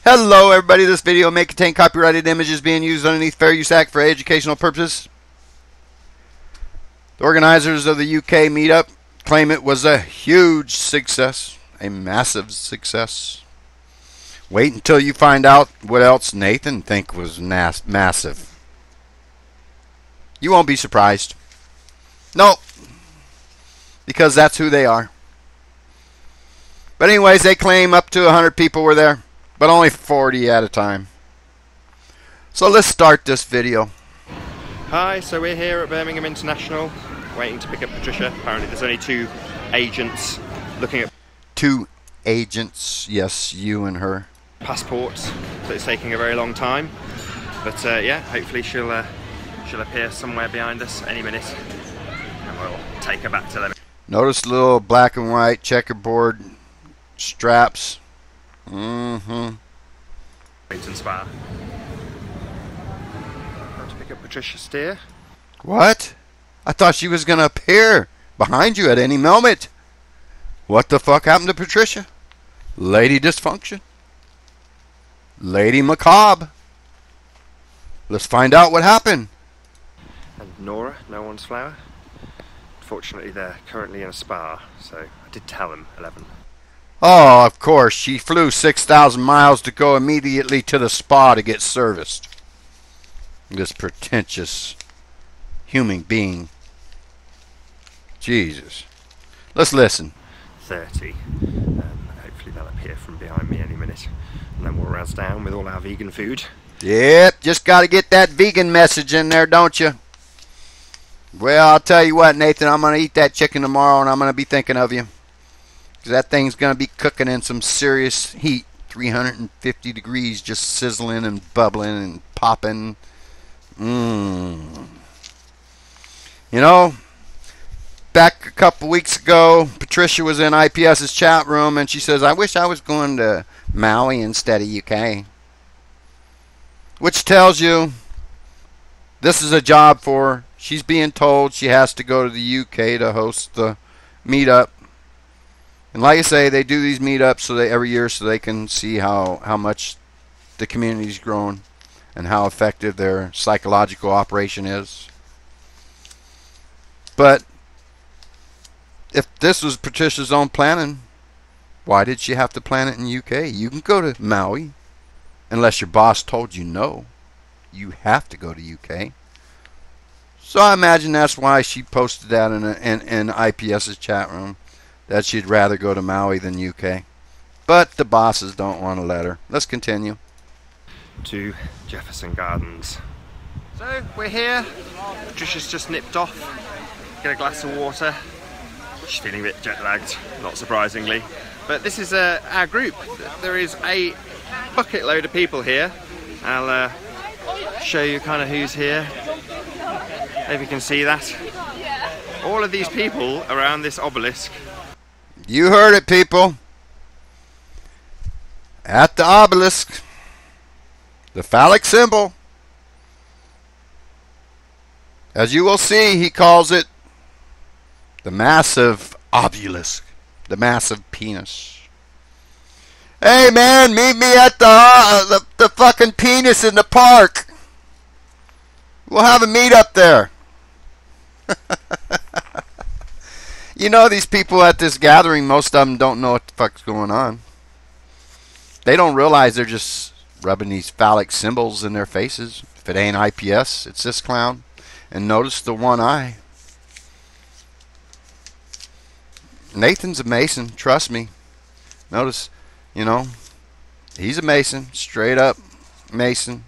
Hello everybody, this video may contain copyrighted images being used underneath Fair Use Act for educational purposes. The organizers of the UK Meetup claim it was a huge success, a massive success. Wait until you find out what else Nathan think was massive. You won't be surprised. Nope, because that's who they are. But anyways, they claim up to 100 people were there, but only 40 at a time. So let's start this video. Hi, so we're here at Birmingham International, waiting to pick up Patricia. Apparently there's only two agents looking at... Two agents, yes, you and her. Passports, so it's taking a very long time. But yeah, hopefully she'll appear somewhere behind us any minute, and we'll take her back to them. Notice the little black and white checkerboard straps. Waiting Spa. Going to pick up Patricia Steer. What? I thought she was going to appear behind you at any moment. What the fuck happened to Patricia? Lady Dysfunction? Lady Macabre? Let's find out what happened. And Nora, no one's flower. Unfortunately, they're currently in a spa, so I did tell them 11. Oh, of course. She flew 6,000 miles to go immediately to the spa to get serviced. This pretentious human being. Jesus. Let's listen. 30. Hopefully they'll appear from behind me any minute. And then we'll razz down with all our vegan food. Yep, just got to get that vegan message in there, don't you? Well, I'll tell you what, Nathan. I'm going to eat that chicken tomorrow, and I'm going to be thinking of you. Because that thing's going to be cooking in some serious heat. 350 degrees, just sizzling and bubbling and popping. You know, back a couple weeks ago, Patricia was in IPS's chat room, and she says, I wish I was going to Maui instead of UK. Which tells you this is a job for her. She's being told she has to go to the UK to host the meetup. And like I say, they do these meetups so every year so they can see how much the community's grown and how effective their psychological operation is. But if this was Patricia's own planning, why did she have to plan it in UK? You can go to Maui unless your boss told you no. You have to go to UK. So I imagine that's why she posted that in IPS's chat room, that she'd rather go to Maui than UK. But the bosses don't want to let her. Let's continue. To Jefferson Gardens. So we're here. Patricia's just nipped off. Get a glass of water. She's feeling a bit jet lagged, not surprisingly. But this is our group. There is a bucket load of people here. I'll show you kind of who's here. If you can see that. All of these people around this obelisk. You heard it, people. At the obelisk, the phallic symbol, as you will see, he calls it the massive obelisk, the massive penis. Hey man, meet me at the fucking penis in the park. We'll have a meetup there. You know, these people at this gathering, most of them don't know what the fuck's going on. They don't realize they're just rubbing these phallic symbols in their faces. If it ain't IPS, it's this clown. And notice the one eye. Nathan's a Mason, trust me. Notice, you know, he's a Mason, straight up Mason.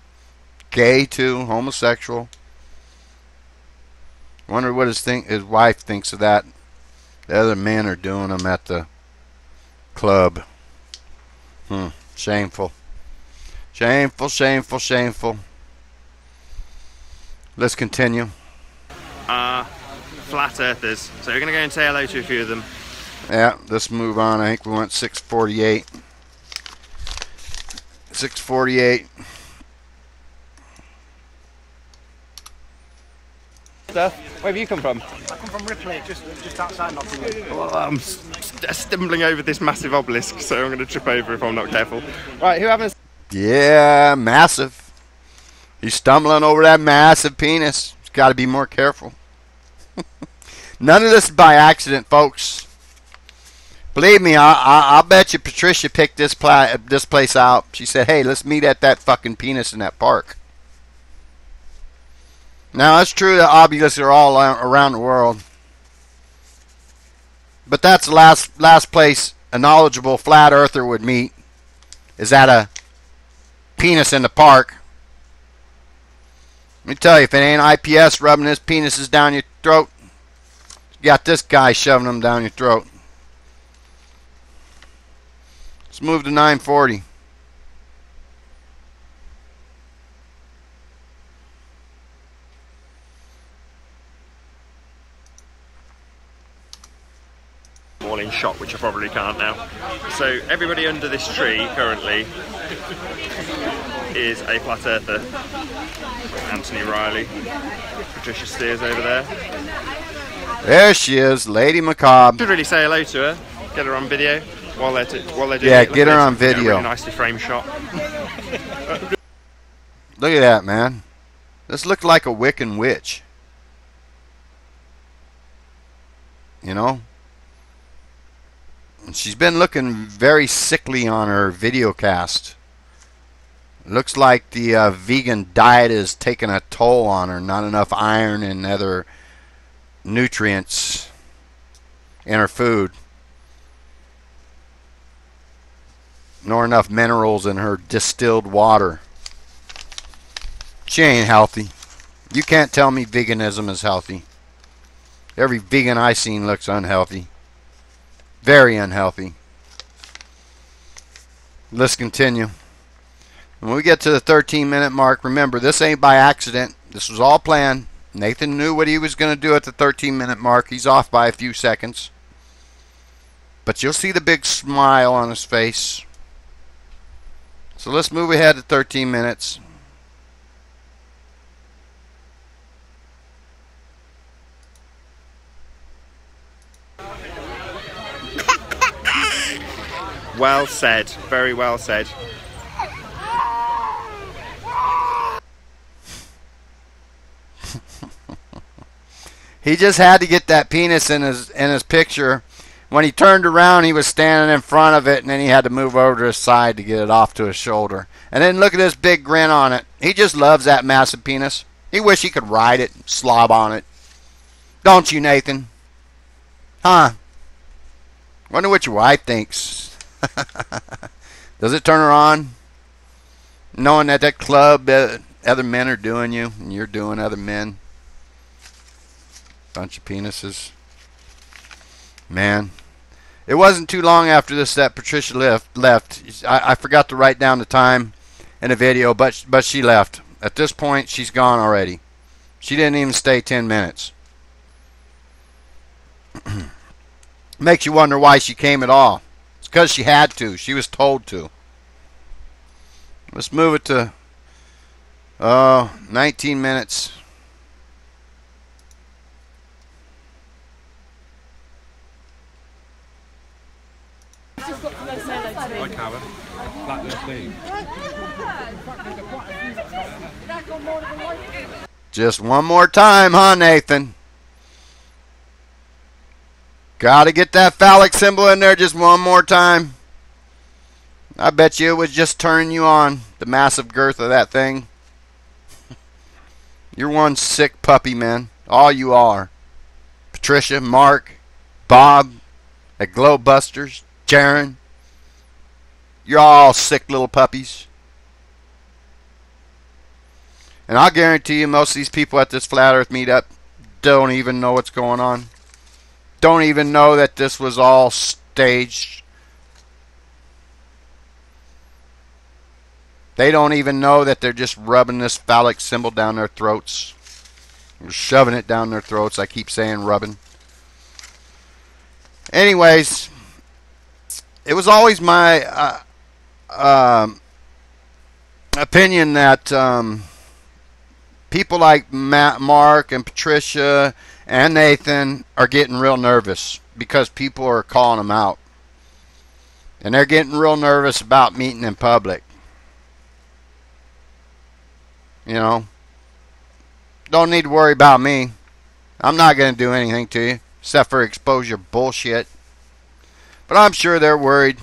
Gay too, homosexual. Wonder what his wife thinks of that. The other men are doing them at the club. Shameful. Shameful, shameful, shameful. Let's continue. Flat earthers. So we're going to go and say hello to a few of them. Yeah, let's move on. I think we went 648. 648. Where have you come from? I come from Ripley, just outside Nottingham. Well, I'm stumbling over this massive obelisk, so I'm going to trip over if I'm not careful. Right, who haven't... Yeah, massive. He's stumbling over that massive penis. He's got to be more careful. None of this is by accident, folks. Believe me, I'll bet you Patricia picked this place out. She said, hey, let's meet at that fucking penis in that park. Now, it's true that obelisks are all around the world. But that's the last place a knowledgeable flat earther would meet, is at a penis in the park. Let me tell you, if it ain't IPS rubbing his penises down your throat, you got this guy shoving them down your throat. Let's move to 940. In shot, which I probably can't now. So everybody under this tree currently is a flat earther. Anthony Riley, Patricia Steers over there. There she is, Lady Macabre. Should really say hello to her, get her on video while they're doing it. Yeah, get her on video. A really nicely framed shot. Look at that, man. This looked like a Wiccan witch. You know? She's been looking very sickly on her video cast. Looks like the vegan diet is taking a toll on her. Not enough iron and other nutrients in her food. Nor enough minerals in her distilled water. She ain't healthy. You can't tell me veganism is healthy. Every vegan I seen looks unhealthy. Very unhealthy. Let's continue. When we get to the 13-minute mark, remember, this ain't by accident. This was all planned. Nathan knew what he was going to do at the 13-minute mark. He's off by a few seconds. But you'll see the big smile on his face. So let's move ahead to 13 minutes. Well said, very well said. He just had to get that penis in his picture. When he turned around, he was standing in front of it, and then he had to move over to his side to get it off to his shoulder. And then look at this big grin on it. He just loves that massive penis. He wish he could ride it, slob on it. Don't you, Nathan? Huh? Wonder what your wife thinks. Does it turn her on? Knowing that club other men are doing you, and you're doing other men. Bunch of penises. Man. It wasn't too long after this that Patricia left. I forgot to write down the time in the video, but she left. At this point, she's gone already. She didn't even stay 10 minutes. Makes you wonder why she came at all. It's because she had to. She was told to. Let's move it to 19 minutes. Hi, Karen. Black Steve. Just one more time, huh, Nathan? Gotta get that phallic symbol in there just one more time. I bet you it was just turning you on, the massive girth of that thing. You're one sick puppy, man. All you are. Patricia, Mark, Bob, at Glowbusters, Jaron. You're all sick little puppies. And I'll guarantee you most of these people at this Flat Earth meetup don't even know what's going on. Don't even know that this was all staged. They don't even know that they're just rubbing this phallic symbol down their throats. Or shoving it down their throats. I keep saying rubbing. Anyways, it was always my opinion that people like Mark and Patricia and Nathan are getting real nervous because people are calling them out. And they're getting real nervous about meeting in public. You know, don't need to worry about me. I'm not going to do anything to you except for expose your bullshit. But I'm sure they're worried.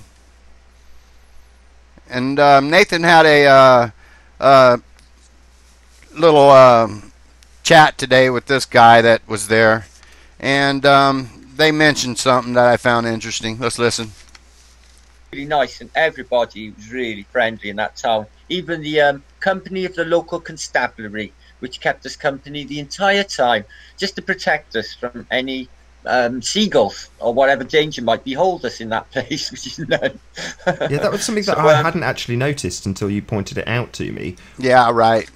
And Nathan had a little chat today with this guy that was there. And they mentioned something that I found interesting. Let's listen. Really nice, and everybody was really friendly in that town. Even the company of the local constabulary, which kept us company the entire time, just to protect us from any seagulls or whatever danger might behold us in that place, which is none. Yeah, that was something that I hadn't actually noticed until you pointed it out to me. Yeah, right.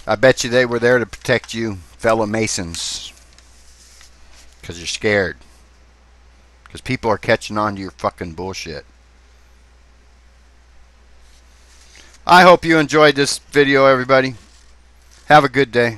I bet you they were there to protect you, fellow Masons. Because you're scared. Because people are catching on to your fucking bullshit. I hope you enjoyed this video, everybody. Have a good day.